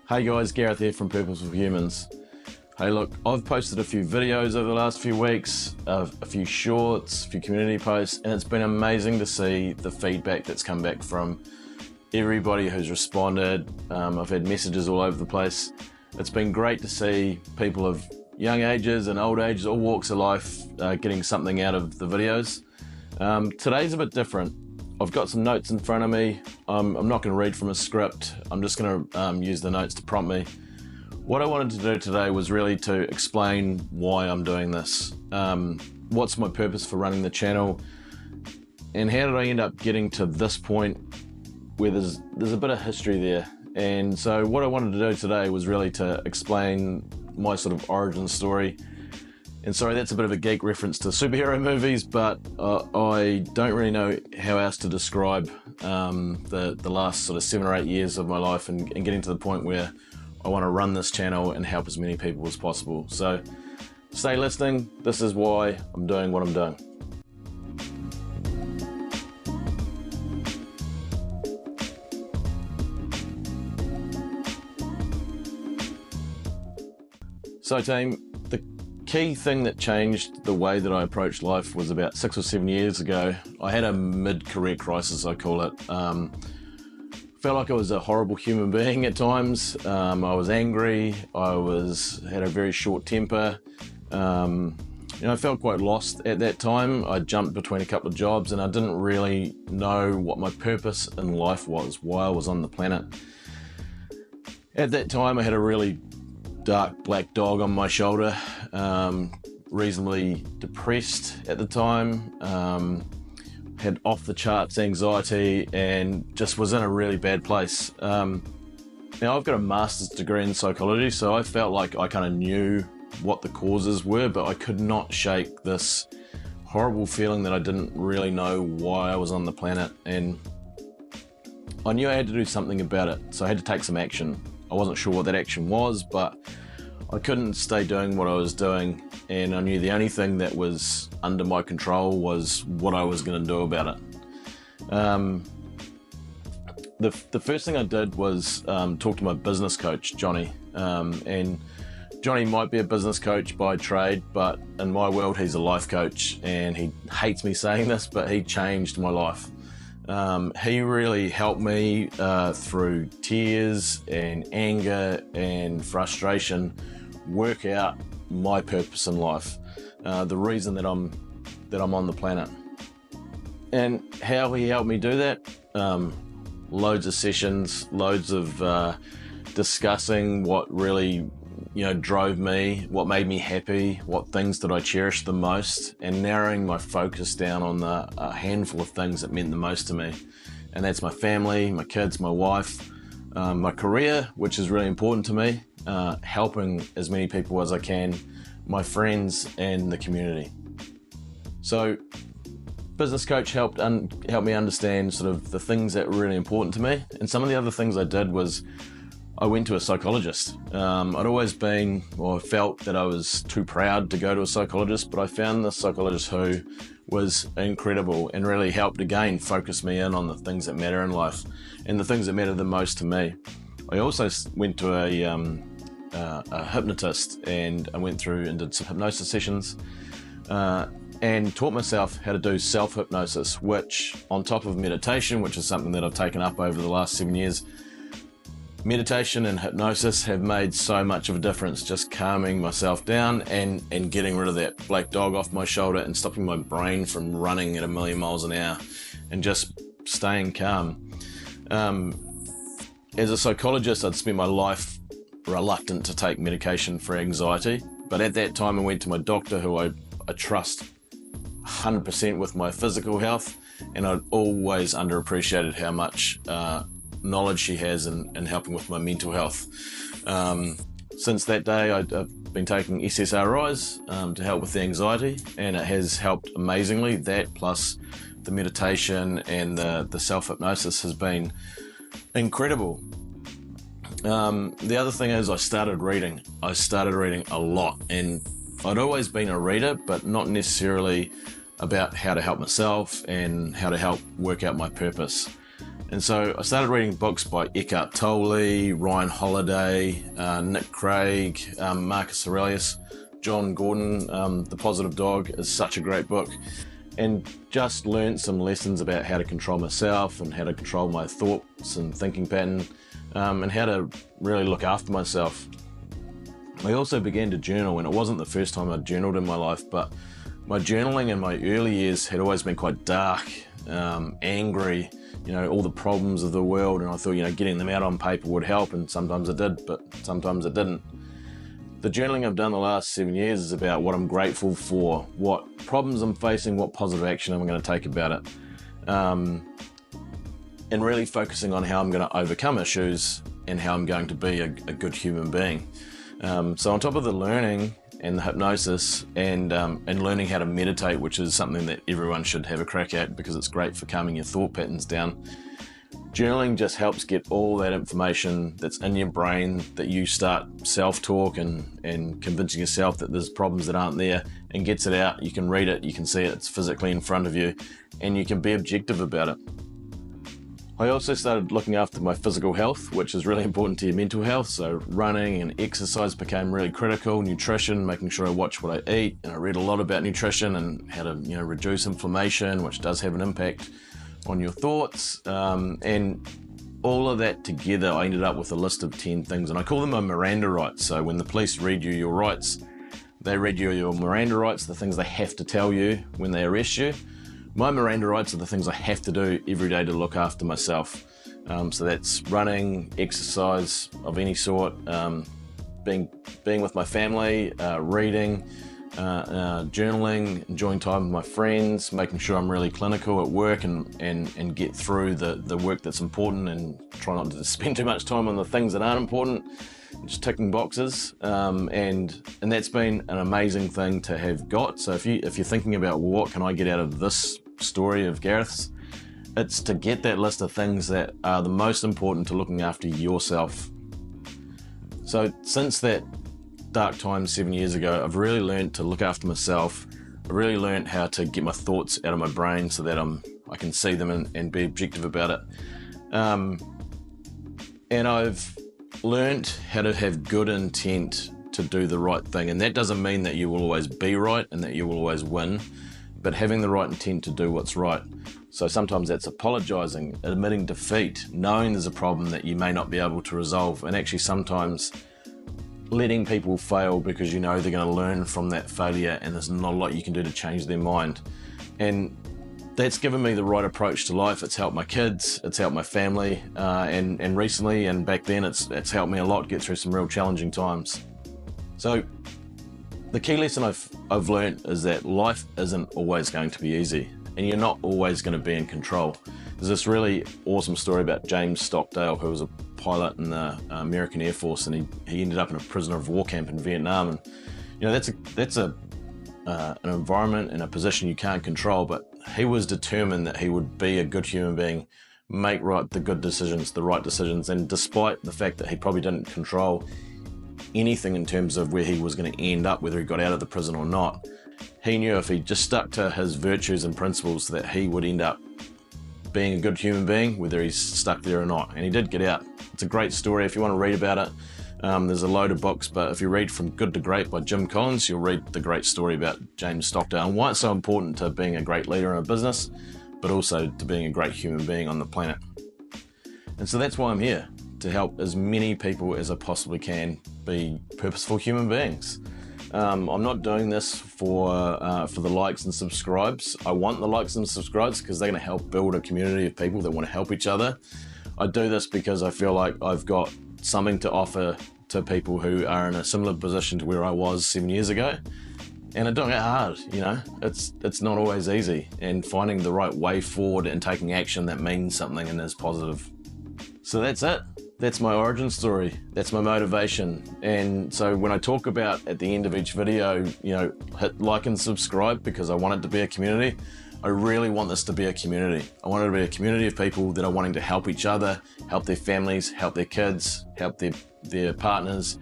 Hey guys, Gareth here from Purposeful Humans. Hey look, I've posted a few videos over the last few weeks, a few shorts, a few community posts, and it's been amazing to see the feedback that's come back from everybody who's responded. I've had messages all over the place. It's been great to see people of young ages and old ages, all walks of life, getting something out of the videos. Today's a bit different. I've got some notes in front of me. I'm not going to read from a script. I'm just going to use the notes to prompt me. What I wanted to do today was really to explain why I'm doing this. What's my purpose for running the channel? And how did I end up getting to this point where there's a bit of history there? And so what I wanted to do today was really to explain my sort of origin story. And sorry, that's a bit of a geek reference to superhero movies, but I don't really know how else to describe the last sort of 7 or 8 years of my life and getting to the point where I want to run this channel and help as many people as possible. So stay listening. This is why I'm doing what I'm doing. So team, the key thing that changed the way that I approached life was about 6 or 7 years ago. I had a mid-career crisis, I call it. Felt like I was a horrible human being at times. I was angry. I had a very short temper. I felt quite lost at that time. I jumped between a couple of jobs and I didn't really know what my purpose in life was, why I was on the planet. At that time, I had a really dark black dog on my shoulder, reasonably depressed at the time, had off the charts anxiety and just was in a really bad place. Now I've got a master's degree in psychology, so I felt like I kind of knew what the causes were, but I could not shake this horrible feeling that I didn't really know why I was on the planet, and I knew I had to do something about it, so I had to take some action. I wasn't sure what that action was, but I couldn't stay doing what I was doing, and I knew the only thing that was under my control was what I was going to do about it. The first thing I did was talk to my business coach, Johnny, and Johnny might be a business coach by trade, but in my world he's a life coach, and he hates me saying this, but he changed my life. He really helped me through tears and anger and frustration work out my purpose in life, the reason that I'm on the planet. And how he helped me do that? Loads of sessions, loads of discussing what really drove me, what made me happy, what things did I cherish the most, and narrowing my focus down on a handful of things that meant the most to me. And that's my family, my kids, my wife, my career, which is really important to me, helping as many people as I can, my friends, and the community. So business coach helped me understand sort of the things that were really important to me. And some of the other things I did was I went to a psychologist. I'd always been, or felt that I was too proud to go to a psychologist, but I found this psychologist who was incredible and really helped again focus me in on the things that matter in life and the things that matter the most to me. I also went to a hypnotist, and I went through and did some hypnosis sessions and taught myself how to do self-hypnosis, which on top of meditation, which is something that I've taken up over the last 7 years, meditation and hypnosis have made so much of a difference, just calming myself down and getting rid of that black dog off my shoulder and stopping my brain from running at 1,000,000 miles an hour and just staying calm. As a psychologist, I'd spent my life reluctant to take medication for anxiety, but at that time I went to my doctor, who I trust 100% with my physical health, and I'd always underappreciated how much knowledge she has in helping with my mental health. Since that day, I've been taking SSRIs to help with the anxiety, and it has helped amazingly. That plus the meditation and the self-hypnosis has been incredible. The other thing is I started reading a lot, and I'd always been a reader, but not necessarily about how to help myself and how to help work out my purpose. And so I started reading books by Eckhart Tolle, Ryan Holiday, Nick Craig, Marcus Aurelius, John Gordon. The Positive Dog is such a great book, and just learned some lessons about how to control myself and how to control my thoughts and thinking pattern, and how to really look after myself. I also began to journal, and it wasn't the first time I'd journaled in my life, but my journaling in my early years had always been quite dark, angry, all the problems of the world, and I thought, getting them out on paper would help, and sometimes it did, but sometimes it didn't. The journaling I've done the last 7 years is about what I'm grateful for, what problems I'm facing, what positive action I'm going to take about it, and really focusing on how I'm going to overcome issues and how I'm going to be a good human being. So on top of the learning and the hypnosis and learning how to meditate, which is something that everyone should have a crack at because it's great for calming your thought patterns down, journaling just helps get all that information that's in your brain that you start self-talk and convincing yourself that there's problems that aren't there, and gets it out. You can read it, you can see it, it's physically in front of you, and you can be objective about it. I also started looking after my physical health, which is really important to your mental health. So running and exercise became really critical. Nutrition, making sure I watch what I eat. And I read a lot about nutrition and how to, reduce inflammation, which does have an impact on your thoughts. And all of that together, I ended up with a list of 10 things, and I call them my Miranda rights. So when the police read you your rights, they read you your Miranda rights, the things they have to tell you when they arrest you. My Miranda rights are the things I have to do every day to look after myself. So that's running, exercise of any sort, being with my family, reading, journaling, enjoying time with my friends, making sure I'm really clinical at work and get through the work that's important, and try not to spend too much time on the things that aren't important, just ticking boxes. And that's been an amazing thing to have got. So if you're thinking about, well, what can I get out of this story of Gareth's, it's to get that list of things that are the most important to looking after yourself. So since that dark time 7 years ago, I've really learned to look after myself. I really learned how to get my thoughts out of my brain so that I can see them and be objective about it. And I've learned how to have good intent to do the right thing. And that doesn't mean that you will always be right and that you will always win, but having the right intent to do what's right. So sometimes that's apologizing, admitting defeat, knowing there's a problem that you may not be able to resolve, and actually sometimes letting people fail because they're going to learn from that failure and there's not a lot you can do to change their mind. And that's given me the right approach to life. It's helped my kids, it's helped my family, and recently and back then it's helped me a lot get through some real challenging times. So the key lesson I've learned is that life isn't always going to be easy, and you're not always going to be in control. There's this really awesome story about James Stockdale, who was a pilot in the American Air Force, and he ended up in a prisoner of war camp in Vietnam. And that's an environment and a position you can't control, but he was determined that he would be a good human being, make the good decisions, the right decisions, and despite the fact that he probably didn't control anything in terms of where he was going to end up, whether he got out of the prison or not, he knew if he just stuck to his virtues and principles that he would end up being a good human being, whether he's stuck there or not. And he did get out. It's a great story. If you want to read about it, there's a load of books, but if you read From Good to Great by Jim Collins, you'll read the great story about James Stockdale and why it's so important to being a great leader in a business, but also to being a great human being on the planet. And so that's why I'm here, to help as many people as I possibly can be purposeful human beings. I'm not doing this for the likes and subscribes. I want the likes and subscribes because they're going to help build a community of people that want to help each other. I do this because I feel like I've got something to offer to people who are in a similar position to where I was 7 years ago. And it's doing it hard, it's not always easy, and finding the right way forward and taking action that means something and is positive. So that's it. That's my origin story. That's my motivation. And so when I talk about at the end of each video, hit like and subscribe because I want it to be a community. I really want this to be a community. I want it to be a community of people that are wanting to help each other, help their families, help their kids, help their partners,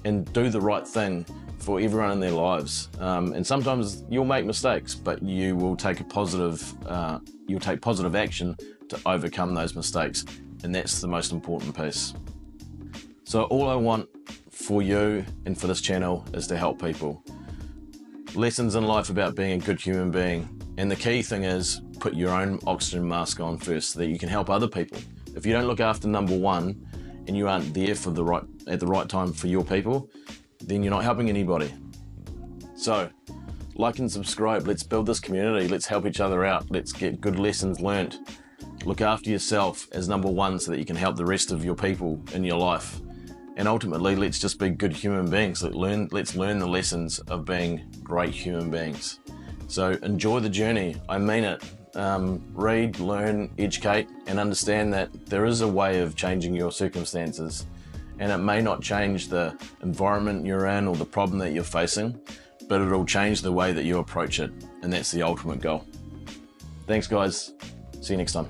and do the right thing for everyone in their lives. And sometimes you'll make mistakes, but you will take positive action to overcome those mistakes. And that's the most important piece. So all I want for you and for this channel is to help people. Lessons in life about being a good human being. And the key thing is put your own oxygen mask on first so that you can help other people. If you don't look after number one and you aren't there for at the right time for your people, then you're not helping anybody. So like and subscribe. Let's build this community. Let's help each other out. Let's get good lessons learned. Look after yourself as number one so that you can help the rest of your people in your life. And ultimately, let's just be good human beings. Let's learn the lessons of being great human beings. So enjoy the journey. I mean it. Read, learn, educate, and understand that there is a way of changing your circumstances. And it may not change the environment you're in or the problem that you're facing, but it'll change the way that you approach it. And that's the ultimate goal. Thanks, guys. See you next time.